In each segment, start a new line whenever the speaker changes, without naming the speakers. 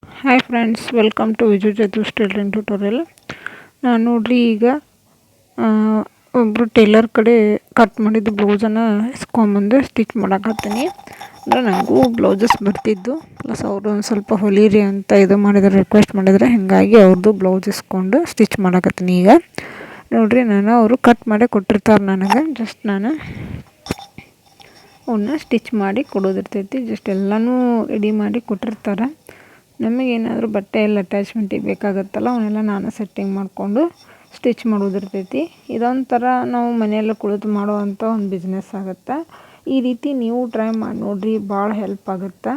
Hi friends, welcome to Viju ಜತುಸ್ tailoring tutorial. ನಾನು ನೋಡ್ರಿ ಈಗ ಒಬ್ಬರು ಟೈಲರ್ ಕಡೆ ಕಟ್ ಮಾಡಿದ್ದು ಬ್ಲೌಸನ್ನು ಇಸ್ಕೊಂಬಂದು ಸ್ಟಿಚ್ ಮಾಡಕತ್ತೀನಿ. ಅಂದರೆ ನನಗೂ ಬ್ಲೌಸಸ್ ಬರ್ತಿದ್ದು, ಪ್ಲಸ್ ಅವರು ಒಂದು ಸ್ವಲ್ಪ ಹೊಲೀರಿ ಅಂತ ಇದು ಮಾಡಿದರೆ, ರಿಕ್ವೆಸ್ಟ್ ಮಾಡಿದರೆ, ಹಾಗಾಗಿ ಅವ್ರದ್ದು ಬ್ಲೌಸ್ ಇಸ್ಕೊಂಡು ಸ್ಟಿಚ್ ಮಾಡಕತ್ತೀನಿ. ಈಗ ನೋಡ್ರಿ, ಅವರು ಕಟ್ ಮಾಡಿ ಕೊಟ್ಟಿರ್ತಾರೆ ನನಗೆ. ಜಸ್ಟ್ ನಾನು ಅವನ್ನ ಸ್ಟಿಚ್ ಮಾಡಿ ಕೊಡೋದಿರ್ತೈತಿ. ಜಸ್ಟ್ ಎಲ್ಲನೂ ರೆಡಿ ಮಾಡಿ ಕೊಟ್ಟಿರ್ತಾರೆ. ನಮಗೇನಾದರೂ ಬಟ್ಟೆ ಎಲ್ಲ ಅಟ್ಯಾಚ್ಮೆಂಟಿಗೆ ಬೇಕಾಗುತ್ತಲ್ಲ, ಅವನ್ನೆಲ್ಲ ನಾನು ಸೆಟ್ಟಿಂಗ್ ಮಾಡಿಕೊಂಡು ಸ್ಟಿಚ್ ಮಾಡೋದಿರ್ತೈತಿ. ಇದೊಂಥರ ನಾವು ಮನೆಯಲ್ಲೇ ಕುಳಿತು ಮಾಡುವಂಥ ಒಂದು ಬಿಸ್ನೆಸ್ ಆಗುತ್ತೆ. ಈ ರೀತಿ ನೀವು ಟ್ರೈ ಮಾಡಿ ನೋಡಿರಿ, ಭಾಳ ಹೆಲ್ಪ್ ಆಗುತ್ತೆ.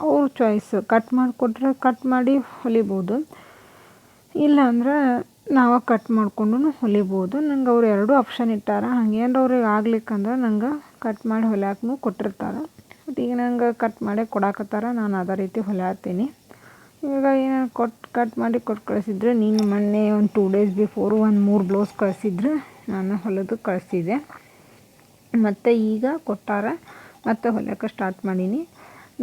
ಅವ್ರ ಚಾಯ್ಸ್. ಕಟ್ ಮಾಡಿಕೊಟ್ರೆ ಕಟ್ ಮಾಡಿ ಹೊಲಿಬೋದು, ಇಲ್ಲಾಂದ್ರೆ ನಾವು ಕಟ್ ಮಾಡ್ಕೊಂಡು ಹೊಲಿಬೋದು. ನಂಗೆ ಅವ್ರು ಎರಡೂ ಆಪ್ಷನ್ ಇಟ್ಟಾರ. ಹಂಗೇನಾರು ಅವ್ರಿಗೆ ಆಗ್ಲಿಕ್ಕಂದ್ರೆ ನಂಗೆ ಕಟ್ ಮಾಡಿ ಹೊಲಿಯಾಕೂ ಕೊಟ್ಟಿರ್ತಾರೆ. ಬಟ್ ಈಗ ನಂಗೆ ಕಟ್ ಮಾಡಿ ಕೊಡಾಕತ್ತಾರ, ನಾನು ಅದೇ ರೀತಿ ಹೊಲಿಯಾತೀನಿ. ಈಗ ಏನಾರು ಕಟ್ ಮಾಡಿ ಕೊಟ್ಟು ಕಳಿಸಿದ್ರೆ, ನೀನು ಮೊನ್ನೆ ಒಂದು 2 days ಬಿಫೋರು ಒಂದು 3 ಬ್ಲೌಸ್ ಕಳಿಸಿದ್ರೆ ನಾನು ಹೊಲಿದು ಕಳಿಸಿದೆ. ಮತ್ತು ಈಗ ಕೊಟ್ಟಾರ, ಮತ್ತು ಹೊಲಿಯೋಕೆ ಸ್ಟಾರ್ಟ್ ಮಾಡೀನಿ.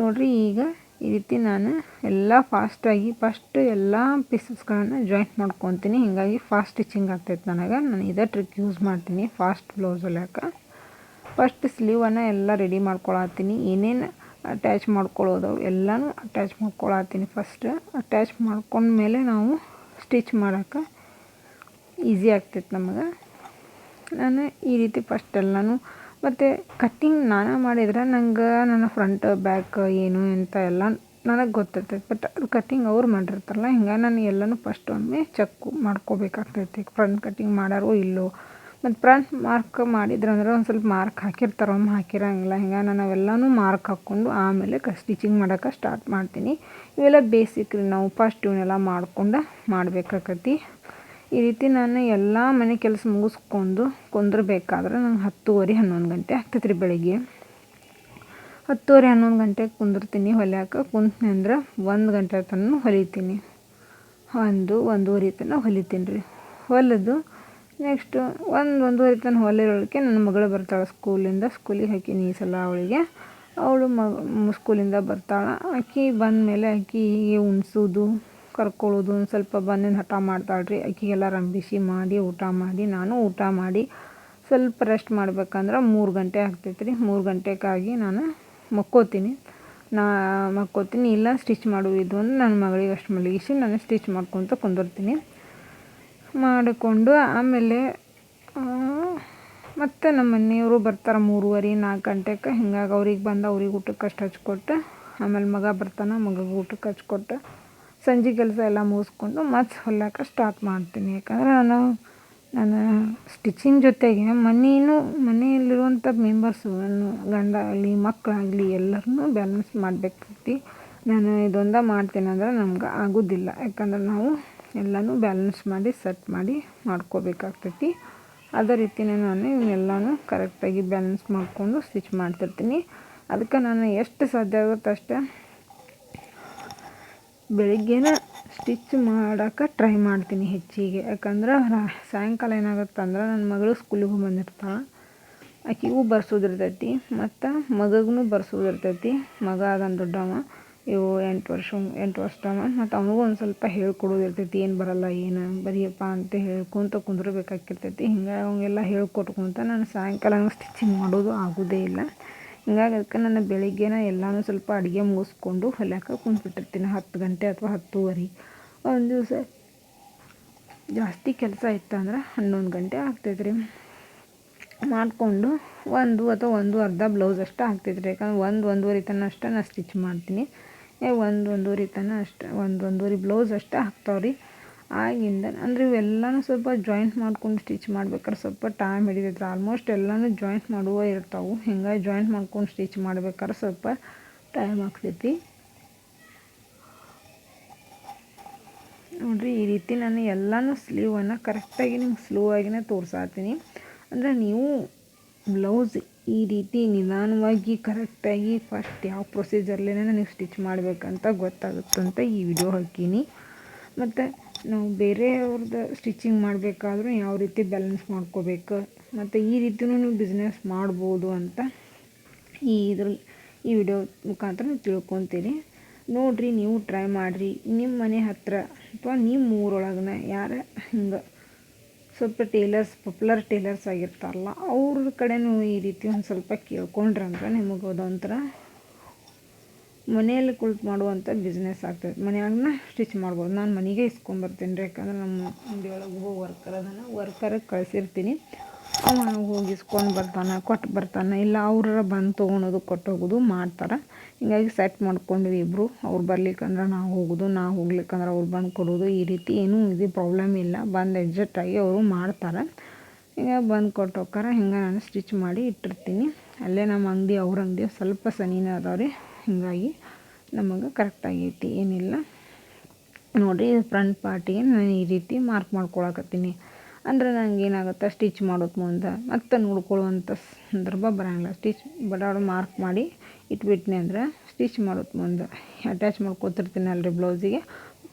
ನೋಡಿರಿ, ಈಗ ಈ ರೀತಿ ನಾನು ಎಲ್ಲ ಫಾಸ್ಟಾಗಿ ಫಸ್ಟ್ ಎಲ್ಲ ಪೀಸಸ್ಗಳನ್ನು ಜಾಯಿಂಟ್ ಮಾಡ್ಕೊತೀನಿ. ಹೀಗಾಗಿ ಫಾಸ್ಟ್ ಸ್ಟಿಚಿಂಗ್ ಆಗ್ತೈತೆ ನನಗೆ. ನಾನು ಇದೇ ಟ್ರಿಕ್ ಯೂಸ್ ಮಾಡ್ತೀನಿ ಫಾಸ್ಟ್ ಬ್ಲೌಸ್ ಹೊಲಿಯೋಕೆ. ಫಸ್ಟ್ ಸ್ಲೀವನ್ನು ಎಲ್ಲ ರೆಡಿ ಮಾಡ್ಕೊಳತ್ತೀನಿ. ಏನೇನು ಅಟ್ಯಾಚ್ ಮಾಡ್ಕೊಳ್ಳೋದು ಎಲ್ಲನೂ ಅಟ್ಯಾಚ್ ಮಾಡ್ಕೊಳತ್ತೀನಿ. ಫಸ್ಟ್ ಅಟ್ಯಾಚ್ ಮಾಡ್ಕೊಂಡ್ಮೇಲೆ ನಾವು ಸ್ಟಿಚ್ ಮಾಡೋಕೆ ಈಸಿ ಆಗ್ತೈತೆ ನಮಗೆ. ನಾನು ಈ ರೀತಿ ಫಸ್ಟ್ ಎಲ್ಲನೂ, ಮತ್ತು ಕಟ್ಟಿಂಗ್ ನಾನು ಮಾಡಿದ್ರೆ ನಂಗೆ ನನ್ನ ಫ್ರಂಟ್ ಬ್ಯಾಕ್ ಏನು ಅಂತ ಎಲ್ಲ ನನಗೆ ಗೊತ್ತಿರ್ತೈತೆ. ಬಟ್ ಅದು ಕಟ್ಟಿಂಗ್ ಅವ್ರು ಮಾಡಿರ್ತಾರಲ್ಲ, ಹಿಂಗೆ ನಾನು ಎಲ್ಲನೂ ಫಸ್ಟ್ ಒಮ್ಮೆ ಚೆಕ್ ಮಾಡ್ಕೋಬೇಕಾಗ್ತೈತಿ. ಫ್ರಂಟ್ ಕಟ್ಟಿಂಗ್ ಮಾಡ್ಯಾರೋ ಇಲ್ಲೋ. ಮತ್ತು ಫ್ರಂಟ್ ಮಾರ್ಕ್ ಮಾಡಿದ್ರಂದ್ರೆ ಒಂದು ಸ್ವಲ್ಪ ಮಾರ್ಕ್ ಹಾಕಿರ್ತಾರೆ, ಒಮ್ಮೆ ಹಾಕಿರೋಂಗಿಲ್ಲ. ಹಿಂಗೆ ನಾನು ಅವೆಲ್ಲನೂ ಮಾರ್ಕ್ ಹಾಕ್ಕೊಂಡು ಆಮೇಲೆ ಸ್ಟಿಚಿಂಗ್ ಮಾಡೋಕೆ ಸ್ಟಾರ್ಟ್ ಮಾಡ್ತೀನಿ. ಇವೆಲ್ಲ ಬೇಸಿಕ್ ರೀ, ನಾವು ಫಸ್ಟ್ ಇವನ್ನೆಲ್ಲ ಮಾಡ್ಕೊಂಡು ಮಾಡಬೇಕಾಕತಿ. ಈ ರೀತಿ ನಾನು ಎಲ್ಲ ಮನೆ ಕೆಲಸ ಮುಗಿಸ್ಕೊಂಡು ಕುಂದ್ರಬೇಕಾದ್ರೆ ನಂಗೆ 10:30-11 ಗಂಟೆ ಆಗ್ತೈತೆ ರೀ. ಬೆಳಗ್ಗೆ 10:30-11 ಗಂಟೆಗೆ ಕುಂದಿರ್ತೀನಿ ಹೊಲಿಯೋಕೆ. ಕುಂತ್ನಿ ಅಂದ್ರೆ 1 ಗಂಟೆ ತನಕ ಹೊಲಿತೀನಿ. 1-1:30 ತನಕ ಹೊಲಿತೀನಿ ರೀ. ಹೊಲಿದು ನೆಕ್ಸ್ಟು 1-1:30 ತನಕ ಹೊಲಿರೋಳಕ್ಕೆ ನನ್ನ ಮಗಳು ಬರ್ತಾಳೆ ಸ್ಕೂಲಿಗೆ ಹಾಕೀನಿ ಈ ಸಲ ಅವಳಿಗೆ. ಅವಳು ಸ್ಕೂಲಿಂದ ಬರ್ತಾಳೆ. ಆಕೆ ಬಂದಮೇಲೆ ಆಕೆಗೆ ಉಣ್ಸೋದು, ಕರ್ಕೊಳ್ಳೋದು, ಒಂದು ಸ್ವಲ್ಪ ಬಂದಿಂದ ಹಠ ಮಾಡ್ತಾಳೆ ರೀ. ಆಕೆಗೆಲ್ಲ ರಂಬಿಸಿ ಮಾಡಿ ಊಟ ಮಾಡಿ, ನಾನು ಊಟ ಮಾಡಿ ಸ್ವಲ್ಪ ರೆಸ್ಟ್ ಮಾಡ್ಬೇಕಂದ್ರೆ 3 ಗಂಟೆ ಆಗ್ತೈತೆ ರೀ. 3 ಗಂಟೆಗಾಗಿ ನಾನು ಮಕ್ಕೋತೀನಿ. ಇಲ್ಲ ಸ್ಟಿಚ್ ಮಾಡುವುದು ಅಂದ್ರೆ ನನ್ನ ಮಗಳಿಗೆ ಅಷ್ಟು ಮಲಗಿಸಿ ನಾನು ಸ್ಟಿಚ್ ಮಾಡ್ಕೊತ ಕುಂದಿರ್ತೀನಿ. ಮಾಡಿಕೊಂಡು ಆಮೇಲೆ ಮತ್ತು ನಮ್ಮ ಮನೆಯವರು ಬರ್ತಾರೆ 3:30-4 ಗಂಟೆಗೆ. ಹಿಂಗಾಗಿ ಅವ್ರಿಗೆ ಊಟಕ್ಕೆ ಅಷ್ಟು ಹಚ್ಕೊಟ್ಟು, ಆಮೇಲೆ ಮಗ ಬರ್ತಾನೆ, ಮಗಗೆ ಊಟಕ್ಕೆ ಹಚ್ಕೊಟ್ಟು ಸಂಜೆ ಕೆಲಸ ಎಲ್ಲ ಮುಗಿಸ್ಕೊಂಡು ಮತ್ತೆ ಹೊಲಿಯೋಕೆ ಸ್ಟಾರ್ಟ್ ಮಾಡ್ತೀನಿ. ಯಾಕಂದ್ರೆ ನಾನು ಸ್ಟಿಚಿಂಗ್ ಜೊತೆಗೆ ಮನೆಯಲ್ಲಿರುವಂಥ ಮೆಂಬರ್ಸು, ನನ್ನ ಗಂಡ ಆಗಲಿ ಮಕ್ಕಳಾಗಲಿ ಎಲ್ಲರನ್ನೂ ಬ್ಯಾಲೆನ್ಸ್ ಮಾಡಬೇಕಾಗ್ತಿ. ನಾನು ಇದೊಂದೇ ಮಾಡ್ತೀನಿ ಅಂದ್ರೆ ನಮ್ಗೆ ಆಗೋದಿಲ್ಲ. ಯಾಕಂದ್ರೆ ನಾವು ಎಲ್ಲನೂ ಬ್ಯಾಲೆನ್ಸ್ ಮಾಡಿ ಸೆಟ್ ಮಾಡಿ ಮಾಡ್ಕೋಬೇಕಾಗ್ತೈತಿ. ಅದೇ ರೀತಿಯೇ ನಾನು ಇವನ್ನೆಲ್ಲನೂ ಕರೆಕ್ಟಾಗಿ ಬ್ಯಾಲೆನ್ಸ್ ಮಾಡಿಕೊಂಡು ಸ್ಟಿಚ್ ಮಾಡ್ತಿರ್ತೀನಿ. ಅದಕ್ಕೆ ನಾನು ಎಷ್ಟು ಸಾಧ್ಯ ಆಗುತ್ತೆ ಅಷ್ಟೇ ಬೆಳಿಗ್ಗೆನೇ ಸ್ಟಿಚ್ ಮಾಡೋಕೆ ಟ್ರೈ ಮಾಡ್ತೀನಿ ಹೆಚ್ಚಿಗೆ. ಯಾಕಂದ್ರೆ ಸಾಯಂಕಾಲ ಏನಾಗುತ್ತೆ ಅಂದ್ರೆ ನನ್ನ ಮಗಳು ಸ್ಕೂಲಿಗೆ ಬಂದಿರ್ತಾಳೆ, ಆಕೆಗೂ ಬರ್ಸೋದಿರ್ತೈತಿ, ಮತ್ತು ಮಗಗೂ ಬರ್ಸೋದಿರ್ತೈತಿ. ಮಗ ಅದನ್ನು ದೊಡ್ಡವ, 8 ವರ್ಷದವ. ಮತ್ತು ಅವನಿಗೂ ಒಂದು ಸ್ವಲ್ಪ ಹೇಳ್ಕೊಡೋದಿರ್ತೈತಿ. ಏನು ಬರಲ್ಲ ಏನು ಬರೀಯಪ್ಪ ಅಂತ ಹೇಳ್ಕೊತ ಕುಂದ್ರಬೇಕಾಗಿರ್ತೈತಿ. ಹಿಂಗಾಗಿ ಅವಂಗೆಲ್ಲ ಹೇಳ್ಕೊಟ್ಕೊತ ನಾನು ಸಾಯಂಕಾಲ ಸ್ಟಿಚಿಂಗ್ ಮಾಡೋದು ಆಗೋದೇ ಇಲ್ಲ. ಹಿಂಗಾಗಿ ಅದಕ್ಕೆ ನಾನು ಬೆಳಿಗ್ಗೆನೇ ಎಲ್ಲನೂ ಸ್ವಲ್ಪ ಅಡುಗೆ ಮುಗಿಸ್ಕೊಂಡು ಹೊಲಿಯೋಕೆ ಕುಂತ್ಬಿಟ್ಟಿರ್ತೀನಿ 10 ಗಂಟೆ ಅಥವಾ 10:30. ಒಂದು ದಿವಸ ಜಾಸ್ತಿ ಕೆಲಸ ಇತ್ತು ಅಂದ್ರೆ 11 ಗಂಟೆ ಆಗ್ತೈತೆ ರೀ. ಮಾಡಿಕೊಂಡು 1 ಅಥವಾ 1:15 ಬ್ಲೌಸ್ ಅಷ್ಟೇ ಆಗ್ತೈತೆ ರೀ. ಯಾಕಂದ್ರೆ 1-1:30 ತನಕ ಅಷ್ಟೇ ನಾನು ಸ್ಟಿಚ್ ಮಾಡ್ತೀನಿ. 1-1:30 ತನಕ ಅಷ್ಟೇ 1-1:30 ಬ್ಲೌಸ್ ಅಷ್ಟೇ ಆಗ್ತಾವೆ ರೀ. ಆಗಿಂದ ಅಂದರೆ ಇವೆಲ್ಲನೂ ಸ್ವಲ್ಪ ಜಾಯಿಂಟ್ ಮಾಡ್ಕೊಂಡು ಸ್ಟಿಚ್ ಮಾಡ್ಬೇಕಾದ್ರೆ ಸ್ವಲ್ಪ ಟೈಮ್ ಹಿಡಿತೈತೆ. ಆಲ್ಮೋಸ್ಟ್ ಎಲ್ಲನೂ ಜಾಯಿಂಟ್ ಮಾಡುವ ಇರ್ತಾವೆ. ಹಿಂಗಾಗಿ ಜಾಯಿಂಟ್ ಮಾಡ್ಕೊಂಡು ಸ್ಟಿಚ್ ಮಾಡ್ಬೇಕಾದ್ರೆ ಸ್ವಲ್ಪ ಟೈಮ್ ಆಗ್ತೈತಿ. ನೋಡಿರಿ, ಈ ರೀತಿ ನಾನು ಎಲ್ಲನೂ ಸ್ಲೀವನ್ನು ಕರೆಕ್ಟಾಗಿ ನಿಮ್ಗೆ ಸ್ಲೋ ಆಗಿನೇ ತೋರಿಸಾತೀನಿ. ಅಂದರೆ ನೀವು ಬ್ಲೌಸ್ ಈ ರೀತಿ ನಿಧಾನವಾಗಿ ಕರೆಕ್ಟಾಗಿ ಫಸ್ಟ್ ಯಾವ ಪ್ರೊಸೀಜರ್ಲೇನೆ ನೀವು ಸ್ಟಿಚ್ ಮಾಡಬೇಕಂತ ಗೊತ್ತಾಗುತ್ತಂತ ಈ ವಿಡಿಯೋ ಹಾಕೀನಿ. ಮತ್ತು ನಾವು ಬೇರೆಯವ್ರದ್ದು ಸ್ಟಿಚಿಂಗ್ ಮಾಡಬೇಕಾದ್ರೂ ಯಾವ ರೀತಿ ಬ್ಯಾಲೆನ್ಸ್ ಮಾಡ್ಕೋಬೇಕು, ಮತ್ತು ಈ ರೀತಿಯೂ ನೀವು ಬಿಸ್ನೆಸ್ ಮಾಡ್ಬೋದು ಅಂತ ಈ ವಿಡಿಯೋ ಮುಖಾಂತರ ನೀವು ತಿಳ್ಕೊತೀರಿ. ನೋಡಿರಿ, ನೀವು ಟ್ರೈ ಮಾಡಿರಿ. ನಿಮ್ಮ ಮನೆ ಹತ್ತಿರ ಅಥವಾ ನಿಮ್ಮ ಊರೊಳಗನ ಯಾರು ಹಿಂಗೆ ಸ್ವಲ್ಪ ಪಾಪ್ಯುಲರ್ ಟೇಲರ್ಸ್ ಆಗಿರ್ತಾರಲ್ಲ, ಅವ್ರ ಕಡೆನೂ ಈ ರೀತಿ ಒಂದು ಸ್ವಲ್ಪ ಕೇಳ್ಕೊಂಡ್ರಂದ್ರೆ ನಿಮಗೆ ಅದೊಂಥರ ಮನೆಯಲ್ಲಿ ಕುಳಿತು ಮಾಡುವಂಥ ಬಿಸ್ನೆಸ್ ಆಗ್ತದೆ. ಮನೆಯಾಗನ ಸ್ಟಿಚ್ ಮಾಡ್ಬೋದು. ನಾನು ಮನೆಗೆ ಇಸ್ಕೊಂಬರ್ತೀನಿ ರೀ, ಯಾಕಂದ್ರೆ ನಮ್ಮ ಅಂಗಡಿಯೊಳಗೆ ವರ್ಕರಿಗೆ ಕಳಿಸಿರ್ತೀನಿ. ಅವ ಹೋಗಿ ಇಸ್ಕೊಂಡು ಬರ್ತಾನೆ, ಕೊಟ್ಟು ಬರ್ತಾನೆ, ಇಲ್ಲ ಅವ್ರ ಬಂದು ತೊಗೊಳೋದು ಕೊಟ್ಟೋಗೋದು ಮಾಡ್ತಾರೆ. ಹೀಗಾಗಿ ಸೆಟ್ ಮಾಡ್ಕೊಂಡ್ವಿ ಇಬ್ಬರು. ಅವ್ರು ಬರ್ಲಿಕ್ಕಂದ್ರೆ ನಾವು ಹೋಗೋದು, ನಾವು ಹೋಗ್ಲಿಕ್ಕಂದ್ರೆ ಅವ್ರು ಬಂದು ಕೊಡೋದು. ಈ ರೀತಿ ಏನೂ ಇದು ಪ್ರಾಬ್ಲಮ್ ಇಲ್ಲ. ಬಂದು ಅಡ್ಜಸ್ಟ್ ಆಗಿ ಅವರು ಮಾಡ್ತಾರೆ. ಹಿಂಗೆ ಬಂದು ಕೊಟ್ಟು ಹೋಗ್ತಾರೆ. ಹಿಂಗೆ ನಾನು ಸ್ಟಿಚ್ ಮಾಡಿ ಇಟ್ಟಿರ್ತೀನಿ. ಅಲ್ಲೇ ನಮ್ಮ ಅಂಗಡಿ ಅವ್ರ ಅಂಗಡಿ ಸ್ವಲ್ಪ ಸನಿನೇ ಅದಾವೆ ರೀ. ಹೀಗಾಗಿ ನಮಗೆ ಕರೆಕ್ಟಾಗೈತಿ, ಏನಿಲ್ಲ. ನೋಡಿರಿ, ಫ್ರಂಟ್ ಪಾರ್ಟಿಗೆ ನಾನು ಈ ರೀತಿ ಮಾರ್ಕ್ ಮಾಡ್ಕೊಳಕತ್ತೀನಿ. ಅಂದರೆ ನನಗೆ ಏನಾಗುತ್ತೆ, ಸ್ಟಿಚ್ ಮಾಡೋದು ಮುಂದೆ ಮತ್ತೆ ನೋಡ್ಕೊಳ್ಳುವಂಥ ಸಂದರ್ಭ ಬರೋಂಗಿಲ್ಲ. ಸ್ಟಿಚ್ ಬಡಾಡು ಮಾರ್ಕ್ ಮಾಡಿ ಇಟ್ಬಿಟ್ನಿ ಅಂದರೆ ಸ್ಟಿಚ್ ಮಾಡೋದು ಮುಂದೆ ಅಟ್ಯಾಚ್ ಮಾಡ್ಕೊತಿರ್ತೀನಿ ಅಲ್ರಿ ಬ್ಲೌಸಿಗೆ.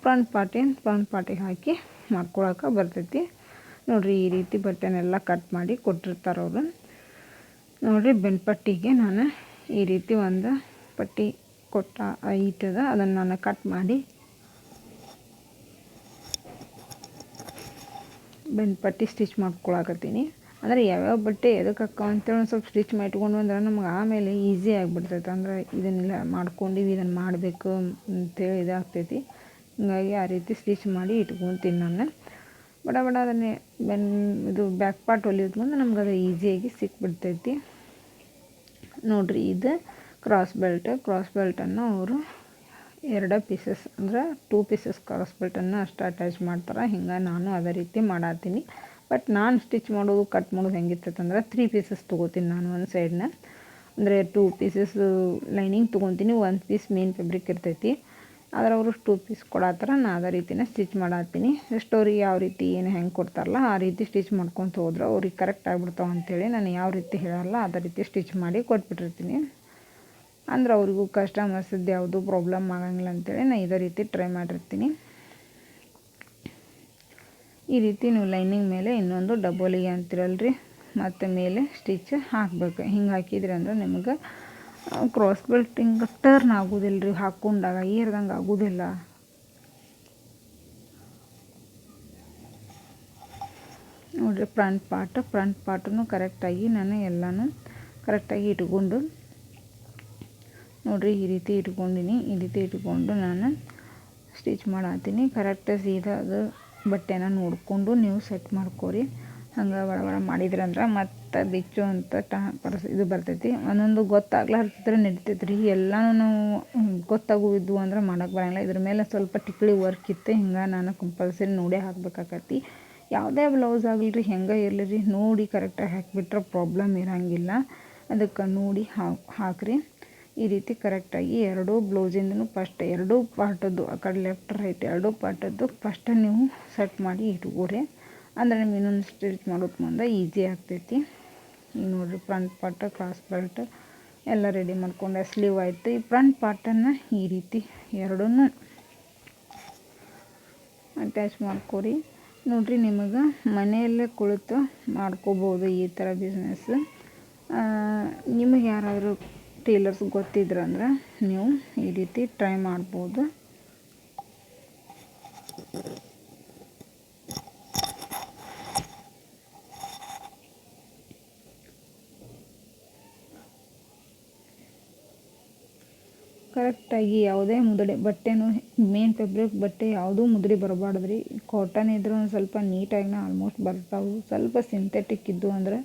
ಫ್ರಂಟ್ ಪಾರ್ಟಿಗೆ ಹಾಕಿ ಮಾಡ್ಕೊಳಕ್ಕೆ ಬರ್ತೈತಿ. ನೋಡಿರಿ, ಈ ರೀತಿ ಬಟ್ಟೆನೆಲ್ಲ ಕಟ್ ಮಾಡಿ ಕೊಟ್ಟಿರ್ತಾರೆ ಅವರು. ನೋಡಿರಿ, ಬೆನ್ಪಟ್ಟಿಗೆ ನಾನು ಈ ರೀತಿ ಒಂದು ಪಟ್ಟಿ ಕೊಟ್ಟ ಐತದ, ಅದನ್ನು ನಾನು ಕಟ್ ಮಾಡಿ ಬೆನ್ಪಟ್ಟಿ ಸ್ಟಿಚ್ ಮಾಡ್ಕೊಳಕತ್ತೀನಿ. ಅಂದರೆ ಯಾವ್ಯಾವ ಬಟ್ಟೆ ಎದಕ್ಕೆ ಅಕ್ಕ ಅಂತೇಳಿ ಒಂದು ಸ್ವಲ್ಪ ಸ್ಟಿಚ್ ಮಾಡಿಟ್ಕೊಂಡು ಅಂದ್ರೆ ನಮ್ಗೆ ಆಮೇಲೆ ಈಸಿ ಆಗಿಬಿಡ್ತೈತೆ. ಅಂದರೆ ಇದನ್ನೆಲ್ಲ ಮಾಡ್ಕೊಂಡಿವಿ, ಇದನ್ನು ಮಾಡಬೇಕು ಅಂತೇಳಿ ಇದಾಗ್ತೈತಿ. ಹೀಗಾಗಿ ಆ ರೀತಿ ಸ್ಟಿಚ್ ಮಾಡಿ ಇಟ್ಕೊತೀನಿ ನಾನು. ಬಡ ಅದನ್ನೇ ಇದು ಬ್ಯಾಕ್ ಪಾರ್ಟ್ ಹೊಲಿಯೋದು ಮುಂದೆ ನಮ್ಗೆ ಅದು ಈಸಿಯಾಗಿ ಸಿಕ್ಬಿಡ್ತೈತಿ. ನೋಡಿರಿ, ಇದು ಕ್ರಾಸ್ ಬೆಲ್ಟನ್ನು ಅವರು 2 ಪೀಸಸ್ ಅಂದರೆ 2 ಪೀಸಸ್ ಕ್ರಾಸ್ ಬೆಲ್ಟನ್ನು ಅಷ್ಟು ಅಟ್ಯಾಚ್ ಮಾಡ್ತಾರೆ. ಹಿಂಗೆ ನಾನು ಅದೇ ರೀತಿ ಮಾಡತ್ತೀನಿ. ಬಟ್ ನಾನು ಸ್ಟಿಚ್ ಮಾಡೋದು ಕಟ್ ಮಾಡೋದು ಹೆಂಗಿರ್ತೈತೆ 3 ಪೀಸಸ್ ತೊಗೋತೀನಿ ನಾನು ಒಂದು ಸೈಡ್ನ. ಅಂದರೆ 2 ಪೀಸಸ್ ಲೈನಿಂಗ್ ತೊಗೊತೀನಿ, 1 ಪೀಸ್ ಮೇನ್ ಫ್ಯಾಬ್ರಿಕ್ ಇರ್ತೈತಿ. ಆದರೆ ಅವರು 2 ಪೀಸ್ ಕೊಡತ್ತಾರ. ನಾನು ಅದೇ ರೀತಿನೇ ಸ್ಟಿಚ್ ಮಾಡತ್ತೀನಿ. ಸ್ಟೋರಿ ಯಾವ ರೀತಿ ಏನು ಹೆಂಗೆ ಕೊಡ್ತಾರಲ್ಲ ಆ ರೀತಿ ಸ್ಟಿಚ್ ಮಾಡ್ಕೊತ ಹೋದ್ರೆ ಅವ್ರಿಗೆ ಕರೆಕ್ಟ್ ಆಗಿಬಿಡ್ತಾವೆ ಅಂಥೇಳಿ ನಾನು ಯಾವ ರೀತಿ ಹೇಳಲ್ಲ ಅದೇ ರೀತಿ ಸ್ಟಿಚ್ ಮಾಡಿ ಕೊಟ್ಬಿಟ್ಟಿರ್ತೀನಿ. ಅಂದ್ರೆ ಅವ್ರಿಗೂ ಕಸ್ಟಮರ್ಸದ್ದು ಯಾವುದೂ ಪ್ರಾಬ್ಲಮ್ ಆಗಂಗಿಲ್ಲ ಅಂತೇಳಿ ನಾನು ಇದೇ ರೀತಿ ಟ್ರೈ ಮಾಡಿರ್ತೀನಿ. ಈ ರೀತಿ ನೀವು ಲೈನಿಂಗ್ ಮೇಲೆ ಇನ್ನೊಂದು ಡಬ್ಬಲಿಗೆ ಅಂತಿರಲ್ರಿ, ಮತ್ತು ಮೇಲೆ ಸ್ಟಿಚ್ ಹಾಕಬೇಕು. ಹಿಂಗೆ ಹಾಕಿದ್ರಿ ಅಂದ್ರೆ ನಿಮ್ಗೆ ಕ್ರಾಸ್ ಬೆಲ್ಟ್ ಹಿಂಗೆ ಟರ್ನ್ ಆಗೋದಿಲ್ಲ ರೀ, ಹಾಕ್ಕೊಂಡಾಗ ಏರ್ದಂಗೆ ಆಗೋದಿಲ್ಲ. ನೋಡಿರಿ, ಫ್ರಂಟ್ ಪಾರ್ಟನ್ನು ಕರೆಕ್ಟಾಗಿ ನಾನು ಎಲ್ಲನೂ ಕರೆಕ್ಟಾಗಿ ಇಟ್ಕೊಂಡು ನೋಡಿರಿ ಈ ರೀತಿ ಇಟ್ಕೊಂಡಿನಿ. ಈ ರೀತಿ ಇಟ್ಕೊಂಡು ನಾನು ಸ್ಟಿಚ್ ಮಾಡತ್ತೀನಿ. ಕರೆಕ್ಟ್ ಸೀದಾ ಅದು ಬಟ್ಟೆನ ನೋಡಿಕೊಂಡು ನೀವು ಸೆಟ್ ಮಾಡ್ಕೊರಿ. ಹಂಗೆ ಬಡ ಮಾಡಿದ್ರಂದ್ರೆ ಮತ್ತೆ ಬಿಚ್ಚು ಅಂತ ಇದು ಬರ್ತೈತಿ. ಒಂದೊಂದು ಗೊತ್ತಾಗ್ಲಾರ್ದಿದ್ರೆ ನಡಿತೈತೆ ರೀ. ಎಲ್ಲನೂ ನಾವು ಗೊತ್ತಾಗೋದು ಅಂದ್ರೆ ಮಾಡೋಕ್ಕೆ ಬರೋಂಗಿಲ್ಲ. ಇದ್ರ ಮೇಲೆ ಸ್ವಲ್ಪ ಟಿಕ್ಳಿ ವರ್ಕ್ ಇತ್ತು. ಹಿಂಗೆ ನಾನು ಕಂಪಲ್ಸರಿ ನೋಡೇ ಹಾಕ್ಬೇಕಾಕತಿ. ಯಾವುದೇ ಬ್ಲೌಸ್ ಆಗಲಿ ಹೆಂಗೆ ಇರಲಿ ರೀ, ನೋಡಿ ಕರೆಕ್ಟಾಗಿ ಹಾಕಿಬಿಟ್ರೆ ಪ್ರಾಬ್ಲಮ್ ಇರೋಂಗಿಲ್ಲ. ಅದಕ್ಕೆ ನೋಡಿ ಹಾಕಿರಿ. ಈ ರೀತಿ ಕರೆಕ್ಟಾಗಿ 2 ಬ್ಲೌಸಿಂದನೂ ಫಸ್ಟ್ 2 ಪಾರ್ಟದ್ದು ಆ ಕಡೆ ಲೆಫ್ಟ್ ರೈಟ್ 2 ಪಾರ್ಟದ್ದು ಫಸ್ಟ್ ನೀವು ಸೆಟ್ ಮಾಡಿ ಇಟ್ಕೋರಿ. ಅಂದರೆ ನಿಮ್ಗೆ ಇನ್ನೊಂದು ಸ್ಟಿಚ್ ಮಾಡೋದು ಮುಂದೆ ಈಸಿ ಆಗ್ತೈತಿ. ಈಗ ನೋಡಿರಿ, ಫ್ರಂಟ್ ಪಾರ್ಟ್ ಕ್ರಾಸ್ ಬೆಲ್ಟ್ ಎಲ್ಲ ರೆಡಿ ಮಾಡ್ಕೊಂಡೆ. ಸ್ಲೀವ್ ಆಯಿತು. ಈ ಫ್ರಂಟ್ ಪಾರ್ಟನ್ನು ಈ ರೀತಿ ಎರಡನ್ನೂ ಅಟ್ಯಾಚ್ ಮಾಡ್ಕೊರಿ. ನೋಡಿರಿ, ನಿಮಗೆ ಮನೆಯಲ್ಲೇ ಕುಳಿತು ಮಾಡ್ಕೋಬೋದು ಈ ಥರ ಬಿಸ್ನೆಸ್. ನಿಮಗೆ ಯಾರಾದರೂ ಟೇಲರ್ಸ್ ಗೊತ್ತಿದ್ರಂದ್ರೆ ನೀವು ಈ ರೀತಿ ಟ್ರೈ ಮಾಡ್ಬೋದು. ಕರೆಕ್ಟಾಗಿ ಯಾವುದೇ ಮುದುಡೆ ಬಟ್ಟೆನೂ ಮೇನ್ ಫ್ಯಾಬ್ರಿಕ್ ಬಟ್ಟೆ ಯಾವುದೂ ಮುದುಡಿ ಬರಬಾರ್ದು ರೀ. ಕಾಟನ್ ಇದ್ರೂ ಒಂದು ಸ್ವಲ್ಪ ನೀಟಾಗಿನ ಆಲ್ಮೋಸ್ಟ್ ಬರ್ತಾವೆ. ಸ್ವಲ್ಪ ಸಿಂಥೆಟಿಕ್ ಇದ್ದು ಅಂದ್ರೆ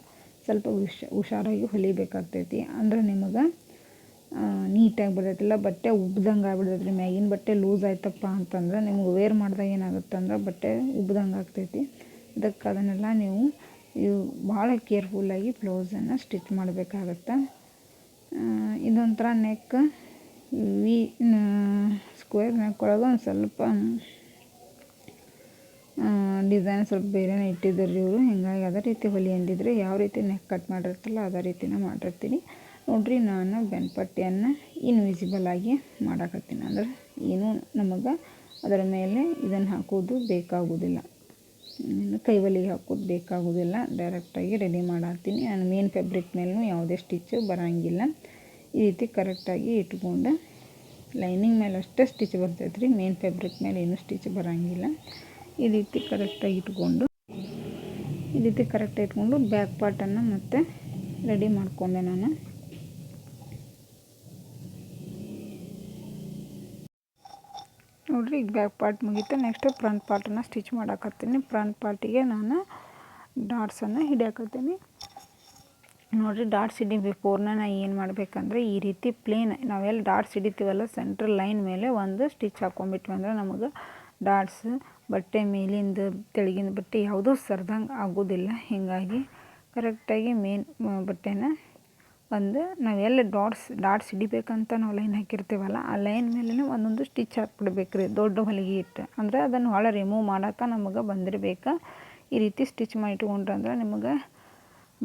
ಸ್ವಲ್ಪ ಹುಷಾರಾಗಿ ಹೊಲಿಬೇಕಾಗ್ತೈತಿ. ಅಂದ್ರೆ ನಿಮಗೆ ನೀಟಾಗಿ ಬರ್ತೈತಿಲ್ಲ, ಬಟ್ಟೆ ಉಬ್ದಂಗೆ ಆಗ್ಬಿಡ್ತೈತಿ ರೀ. ಮ್ಯಾಗಿನ ಬಟ್ಟೆ ಲೂಸ್ ಆಯ್ತಪ್ಪ ಅಂತಂದ್ರೆ ನಿಮ್ಗೆ ವೇರ್ ಮಾಡಿದಾಗ ಏನಾಗುತ್ತೆ ಅಂದ್ರೆ ಬಟ್ಟೆ ಉಬ್ದಂಗೆ ಆಗ್ತೈತಿ. ಅದಕ್ಕೆ ಅದನ್ನೆಲ್ಲ ನೀವು ಭಾಳ ಕೇರ್ಫುಲ್ಲಾಗಿ ಬ್ಲೌಸನ್ನು ಸ್ಟಿಚ್ ಮಾಡಬೇಕಾಗತ್ತೆ. ಇದೊಂಥರ ನೆಕ್ ಸ್ಕ್ವೇರ್ ನೆಕ್ ಒಳಗೆ ಒಂದು ಸ್ವಲ್ಪ ಡಿಸೈನ್ ಸ್ವಲ್ಪ ಬೇರೆನೇ ಇಟ್ಟಿದ್ದಾರೆ ರೀ ಇವರು. ಹಿಂಗಾಗಿ ಅದೇ ರೀತಿ ಹೊಲಿ ಅಂದಿದ್ರೆ ಯಾವ ರೀತಿ ನೆಕ್ ಕಟ್ ಮಾಡಿರ್ತಿಲ್ಲ ಅದೇ ರೀತಿನೇ ಮಾಡಿರ್ತೀನಿ. ನೋಡಿರಿ, ನಾನು ಬೆನ್ಪಟ್ಟಿಯನ್ನು ಇನ್ವಿಸಿಬಲ್ ಆಗಿ ಮಾಡಕತ್ತೀನಿ. ಅಂದ್ರೆ ಏನೂ ನಮಗೆ ಅದರ ಮೇಲೆ ಇದನ್ನು ಹಾಕೋದು ಬೇಕಾಗೋದಿಲ್ಲ, ಕೈವಲಿಗೆ ಹಾಕೋದು ಬೇಕಾಗೋದಿಲ್ಲ. ಡೈರೆಕ್ಟಾಗಿ ರೆಡಿ ಮಾಡತ್ತೀನಿ. ನಾನು ಮೇನ್ ಫ್ಯಾಬ್ರಿಕ್ ಮೇಲೂ ಯಾವುದೇ ಸ್ಟಿಚ್ಚು ಬರೋಂಗಿಲ್ಲ. ಈ ರೀತಿ ಕರೆಕ್ಟಾಗಿ ಇಟ್ಕೊಂಡು ಲೈನಿಂಗ್ ಮೇಲೆ ಅಷ್ಟೇ ಸ್ಟಿಚ್ ಬರ್ತೈತೆ ರೀ, ಮೇನ್ ಫ್ಯಾಬ್ರಿಕ್ ಮೇಲೆ ಏನೂ ಸ್ಟಿಚ್ ಬರೋಂಗಿಲ್ಲ. ಈ ರೀತಿ ಕರೆಕ್ಟಾಗಿ ಇಟ್ಕೊಂಡು ಬ್ಯಾಕ್ ಪಾರ್ಟನ್ನು ಮತ್ತೆ ರೆಡಿ ಮಾಡಿಕೊಂಡೆ ನಾನು. ನೋಡಿರಿ ಈಗ ಬ್ಯಾಕ್ ಪಾರ್ಟ್ ಮುಗೀತು. ನೆಕ್ಸ್ಟ್ ಫ್ರಂಟ್ ಪಾರ್ಟನ್ನು ಸ್ಟಿಚ್ ಮಾಡಾಕತ್ತೀನಿ. ಫ್ರಂಟ್ ಪಾರ್ಟಿಗೆ ನಾನು ಡಾಟ್ಸನ್ನು ಹಿಡಿಯಾಕತ್ತೀನಿ. ನೋಡಿರಿ ಡಾಟ್ಸ್ ಹಿಡಿ ಬಿಫೋರ್ನ ನಾನು ಏನು ಮಾಡಬೇಕಂದ್ರೆ ಈ ರೀತಿ ಪ್ಲೇನ್ ನಾವೆಲ್ಲ ಡಾಟ್ಸ್ ಹಿಡಿತೀವಲ್ಲ ಸೆಂಟ್ರಲ್ ಲೈನ್ ಮೇಲೆ ಒಂದು ಸ್ಟಿಚ್ ಹಾಕ್ಕೊಂಬಿಟ್ವಿ ಅಂದ್ರೆ ನಮಗೆ ಡಾಟ್ಸ್ ಬಟ್ಟೆ ಮೇಲಿಂದ ತೆಳಗಿನ ಬಟ್ಟೆ ಯಾವುದೂ ಸರ್ದಂಗೆ ಆಗೋದಿಲ್ಲ. ಹೀಗಾಗಿ ಕರೆಕ್ಟಾಗಿ ಮೇನ್ ಬಟ್ಟೆನ ಒಂದು ನಾವೆಲ್ಲ ಡಾಟ್ಸ್ ಹಿಡಿಬೇಕಂತ ನಾವು ಲೈನ್ ಹಾಕಿರ್ತೀವಲ್ಲ ಆ ಲೈನ್ ಮೇಲೇ ಒಂದೊಂದು ಸ್ಟಿಚ್ ಹಾಕ್ಬಿಡ್ಬೇಕು ರೀ, ದೊಡ್ಡ ಹೊಲಿಗೆ ಇಟ್ಟು. ಅಂದರೆ ಅದನ್ನು ಹೊಳ ರಿಮೂವ್ ಮಾಡೋಕೆ ನಮಗೆ ಬಂದಿರಬೇಕು. ಈ ರೀತಿ ಸ್ಟಿಚ್ ಮಾಡಿ ಇಟ್ಕೊಂಡ್ರೆ ಅಂದ್ರೆ ನಿಮಗೆ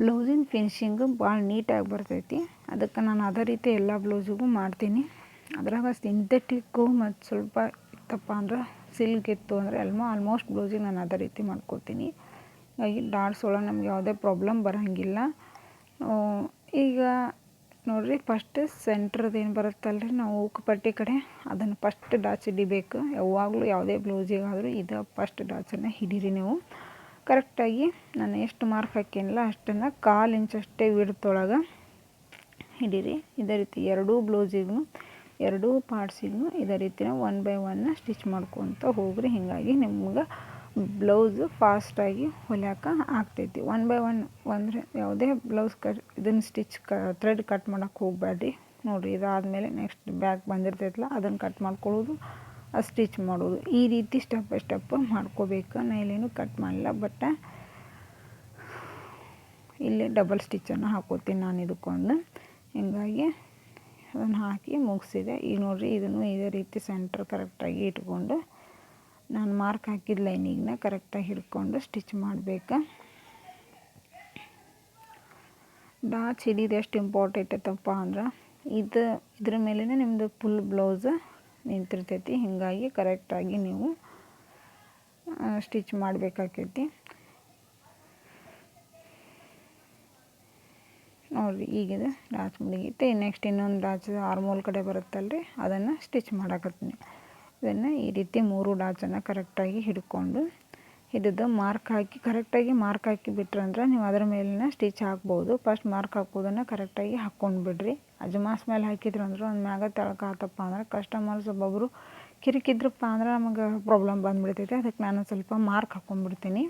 ಬ್ಲೌಸಿನ ಫಿನಿಶಿಂಗು ಭಾಳ ನೀಟಾಗಿ ಬರ್ತೈತಿ. ಅದಕ್ಕೆ ನಾನು ಅದೇ ರೀತಿ ಎಲ್ಲ ಬ್ಲೌಸಿಗೂ ಮಾಡ್ತೀನಿ. ಅದ್ರಾಗ ಸಿಂಥೆಟಿಕ್ಕು ಮತ್ತು ಸ್ವಲ್ಪ ಇತ್ತಪ್ಪ ಅಂದ್ರೆ ಸಿಲ್ಕ್ ಇತ್ತು ಅಂದರೆ ಆಲ್ಮೋಸ್ಟ್ ಬ್ಲೌಸಿಗೆ ನಾನು ಅದೇ ರೀತಿ ಮಾಡ್ಕೋತೀನಿ. ಹಾಗಾಗಿ ಡಾಟ್ಸ್ ಒಳಗೆ ನಮ್ಗೆ ಯಾವುದೇ ಪ್ರಾಬ್ಲಮ್ ಬರೋಂಗಿಲ್ಲ. ಈಗ ನೋಡಿರಿ ಫಸ್ಟ್ ಸೆಂಟ್ರದ್ದು ಏನು ಬರುತ್ತಲ್ರಿ, ನಾವು ಪಟ್ಟಿ ಕಡೆ ಅದನ್ನು ಫಸ್ಟ್ ಡಾಟ್ಸ್ ಹಿಡಿಬೇಕು. ಯಾವಾಗಲೂ ಯಾವುದೇ ಬ್ಲೌಸಿಗಾದರೂ ಇದು ಫಸ್ಟ್ ಡಾಟ್ಸನ್ನು ಹಿಡೀರಿ ನೀವು. ಕರೆಕ್ಟಾಗಿ ನಾನು ಎಷ್ಟು ಮಾರ್ಕ್ ಹಾಕೇನಿಲ್ಲ ಅಷ್ಟನ್ನು 1/4 ಇಂಚ್ ಅಷ್ಟೇ ವಿಡ್ತೊಳಗೆ ಹಿಡೀರಿ. ಇದೇ ರೀತಿ ಎರಡೂ ಬ್ಲೌಸಿಗೂ ಎರಡೂ ಪಾರ್ಟ್ಸಿಗೂ ಇದೇ ರೀತಿನ 1 by 1 ಸ್ಟಿಚ್ ಮಾಡ್ಕೊತ ಹೋಗ್ರಿ. ಹೀಗಾಗಿ ನಿಮ್ಗೆ ಬ್ಲೌಸು ಫಾಸ್ಟಾಗಿ ಹೊಲಿಯೋಕೆ ಆಗ್ತೈತಿ. 1 by 1 ಅಂದರೆ ಯಾವುದೇ ಬ್ಲೌಸ್ ಇದನ್ನು ಥ್ರೆಡ್ ಕಟ್ ಮಾಡೋಕ್ಕೆ ಹೋಗಬೇಡ್ರಿ. ನೋಡಿರಿ ಇದಾದಮೇಲೆ ನೆಕ್ಸ್ಟ್ ಬ್ಯಾಕ್ ಬಂದಿರ್ತೈತಲ್ಲ ಅದನ್ನು ಕಟ್ ಮಾಡ್ಕೊಳ್ಳೋದು, ಸ್ಟಿಚ್ ಮಾಡೋದು. ಈ ರೀತಿ ಸ್ಟೆಪ್ ಬೈ ಸ್ಟೆಪ್ ಮಾಡ್ಕೋಬೇಕು. ನಾನು ಇಲ್ಲೇನು ಕಟ್ ಮಾಡಿಲ್ಲ, ಬಟ್ ಇಲ್ಲಿ ಡಬಲ್ ಸ್ಟಿಚ್ಚನ್ನು ಹಾಕೋತೀನಿ ನಾನು ಇದಕ್ಕೊಂದು. ಹೀಗಾಗಿ ಅದನ್ನು ಹಾಕಿ ಮುಗಿಸಿದೆ. ಈಗ ನೋಡಿರಿ ಇದನ್ನು ಇದೇ ರೀತಿ ಸೆಂಟ್ರ್ ಕರೆಕ್ಟಾಗಿ ಇಟ್ಕೊಂಡು ನಾನು ಮಾರ್ಕ್ ಹಾಕಿದ ಲೈನಿಗೆ ಕರೆಕ್ಟಾಗಿ ಹಿಡ್ಕೊಂಡು ಸ್ಟಿಚ್ ಮಾಡಬೇಕು. ಡಾಟ್ಸ್ ಹಿಡಿದು ಎಷ್ಟು ಇಂಪಾರ್ಟೆಂಟ್ ಐತಪ್ಪ ಅಂದ್ರೆ ಇದ್ರ ಮೇಲೇ ನಿಮ್ಮದು ಫುಲ್ ಬ್ಲೌಸ್ ನಿಂತಿರ್ತೈತಿ. ಹೀಗಾಗಿ ಕರೆಕ್ಟಾಗಿ ನೀವು ಸ್ಟಿಚ್ ಮಾಡಬೇಕಾಕೈತಿ. ನೋಡಿರಿ ಈಗಿದೆ ಡಾಟ್ಸ್ ಮುಗಿಯುತ್ತೆ. ನೆಕ್ಸ್ಟ್ ಇನ್ನೊಂದು ಡಾಟ್ಸ್ ಆರ್ಮೋಲ್ ಕಡೆ ಬರುತ್ತಲ್ರಿ ಅದನ್ನು ಸ್ಟಿಚ್ ಮಾಡಾಕತ್ತೀನಿ. ಇದನ್ನು ಈ ರೀತಿ 3 ಡಾಟ್ಸನ್ನು ಕರೆಕ್ಟಾಗಿ ಹಿಡಿದು ಕರೆಕ್ಟಾಗಿ ಮಾರ್ಕ್ ಹಾಕಿ ಬಿಟ್ರಂದ್ರೆ ನೀವು ಅದರ ಮೇಲಿನ ಸ್ಟಿಚ್ ಹಾಕ್ಬೋದು. ಫಸ್ಟ್ ಮಾರ್ಕ್ ಹಾಕೋದನ್ನು ಕರೆಕ್ಟಾಗಿ ಹಾಕ್ಕೊಂಡು ಬಿಡ್ರಿ. ಅಜಮಾಸ್ ಮೇಲೆ ಹಾಕಿದ್ರು ಅಂದ್ರೆ ಒಂದು ಮ್ಯಾಗ ತೆಳಕ ಆತಪ್ಪ ಅಂದ್ರೆ ಕಸ್ಟಮರ್ಸ್ ಒಬ್ಬೊಬ್ಬರು ಕಿರಿಕಿದ್ರಪ್ಪ ಅಂದ್ರೆ ನಮಗೆ ಪ್ರಾಬ್ಲಮ್ ಬಂದುಬಿಡ್ತೈತೆ. ಅದಕ್ಕೆ ನಾನು ಸ್ವಲ್ಪ ಮಾರ್ಕ್ ಹಾಕ್ಕೊಂಡ್ಬಿಡ್ತೀನಿ.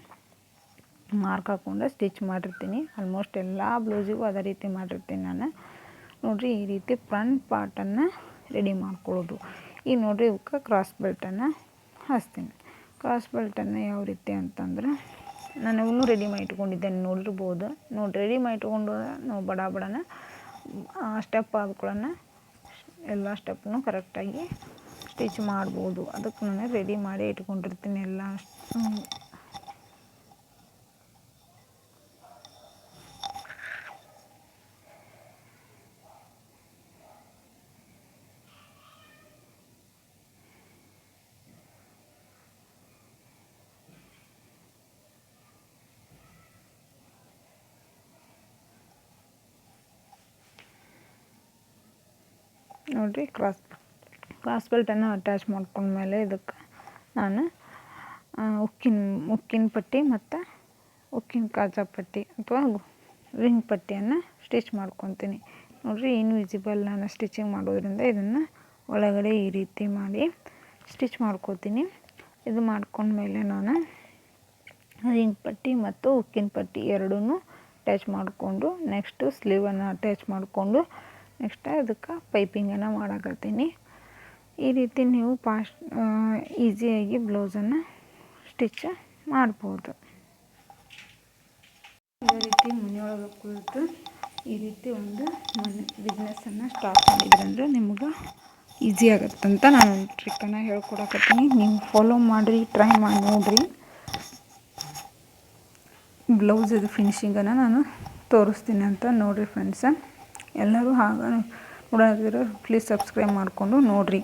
ಮಾರ್ಕ್ ಹಾಕ್ಕೊಂಡು ಸ್ಟಿಚ್ ಮಾಡಿರ್ತೀನಿ. ಆಲ್ಮೋಸ್ಟ್ ಎಲ್ಲ ಬ್ಲೌಸಿಗೂ ಅದೇ ರೀತಿ ಮಾಡಿರ್ತೀನಿ ನಾನು. ನೋಡಿರಿ ಈ ರೀತಿ ಫ್ರಂಟ್ ಪಾರ್ಟನ್ನು ರೆಡಿ ಮಾಡ್ಕೊಳ್ಳೋದು. ಈಗ ನೋಡಿರಿ ಇವಕ್ಕೆ ಕ್ರಾಸ್ ಬೆಲ್ಟನ್ನು ಹಾಸ್ತೀನಿ. ಕ್ರಾಸ್ ಬೆಲ್ಟನ್ನು ಯಾವ ರೀತಿ ಅಂತಂದ್ರೆ ನಾನು ಇವನ್ನೂ ರೆಡಿ ಮಾಡಿ ಇಟ್ಕೊಂಡಿದ್ದೇನೆ, ನೋಡಿರ್ಬೋದು. ರೆಡಿ ಮಾಡಿ ಇಟ್ಕೊಂಡು ನಾವು ಬಡನ ಸ್ಟೆಪ್ ಆದ್ಕೊಳ್ಳೋಣ ಎಲ್ಲ ಸ್ಟೆಪ್ನು ಕರೆಕ್ಟಾಗಿ ಸ್ಟಿಚ್ ಮಾಡ್ಬೋದು. ಅದಕ್ಕೆ ನಾನು ರೆಡಿ ಮಾಡಿ ಇಟ್ಕೊಂಡಿರ್ತೀನಿ ಎಲ್ಲ. ನೋಡಿರಿ ಕ್ರಾಸ್ ಬೆಲ್ಟನ್ನು ಅಟ್ಯಾಚ್ ಮಾಡ್ಕೊಂಡ್ಮೇಲೆ ಇದಕ್ಕೆ ನಾನು ಉಕ್ಕಿನ ಪಟ್ಟಿ ಮತ್ತು ಉಕ್ಕಿನ ಕಾಜಾ ಪಟ್ಟಿ ಅಥವಾ ರಿಂಗ್ ಪಟ್ಟಿಯನ್ನು ಸ್ಟಿಚ್ ಮಾಡ್ಕೊತೀನಿ. ನೋಡಿರಿ ಇನ್ವಿಸಿಬಲ್ ನಾನು ಸ್ಟಿಚಿಂಗ್ ಮಾಡೋದ್ರಿಂದ ಇದನ್ನು ಒಳಗಡೆ ಈ ರೀತಿ ಮಾಡಿ ಸ್ಟಿಚ್ ಮಾಡ್ಕೋತೀನಿ. ಇದು ಮಾಡ್ಕೊಂಡ್ಮೇಲೆ ನಾನು ರಿಂಗ್ ಪಟ್ಟಿ ಮತ್ತು ಉಕ್ಕಿನ ಪಟ್ಟಿ ಎರಡೂ ಅಟ್ಯಾಚ್ ಮಾಡಿಕೊಂಡು ನೆಕ್ಸ್ಟು ಸ್ಲೀವನ್ನು ಅಟ್ಯಾಚ್ ಮಾಡಿಕೊಂಡು ನೆಕ್ಸ್ಟ್ ಅದಕ್ಕೆ ಪೈಪಿಂಗನ್ನು ಮಾಡಾಕತ್ತೀನಿ. ಈ ರೀತಿ ನೀವು ಈಸಿಯಾಗಿ ಬ್ಲೌಸನ್ನು ಸ್ಟಿಚ್ ಮಾಡ್ಬೋದು. ಇದೇ ರೀತಿ ಮನೆಯೊಳಗೆ ಕುಳಿತು ಈ ರೀತಿ ಒಂದು ಬಿಸ್ನೆಸ್ಸನ್ನು ಸ್ಟಾರ್ಟ್ ಮಾಡಿದ್ರಂದ್ರೆ ನಿಮ್ಗೆ ಈಸಿ ಆಗುತ್ತಂತ ನಾನು ಟ್ರಿಕ್ಕನ್ನು ಹೇಳ್ಕೊಡಕತ್ತೀನಿ. ನೀವು ಫಾಲೋ ಮಾಡಿರಿ, ಟ್ರೈ ಮಾಡಿ ನೋಡಿರಿ. ಬ್ಲೌಸದು ಫಿನಿಶಿಂಗನ್ನು ನಾನು ತೋರಿಸ್ತೀನಿ ಅಂತ ನೋಡಿರಿ ಫ್ರೆಂಡ್ಸ. ಎಲ್ಲರೂ ಹಾಗೆ ನೋಡೋದಿದ್ರೆ ಪ್ಲೀಸ್ ಸಬ್ಸ್ಕ್ರೈಬ್ ಮಾಡಿಕೊಂಡು ನೋಡಿರಿ.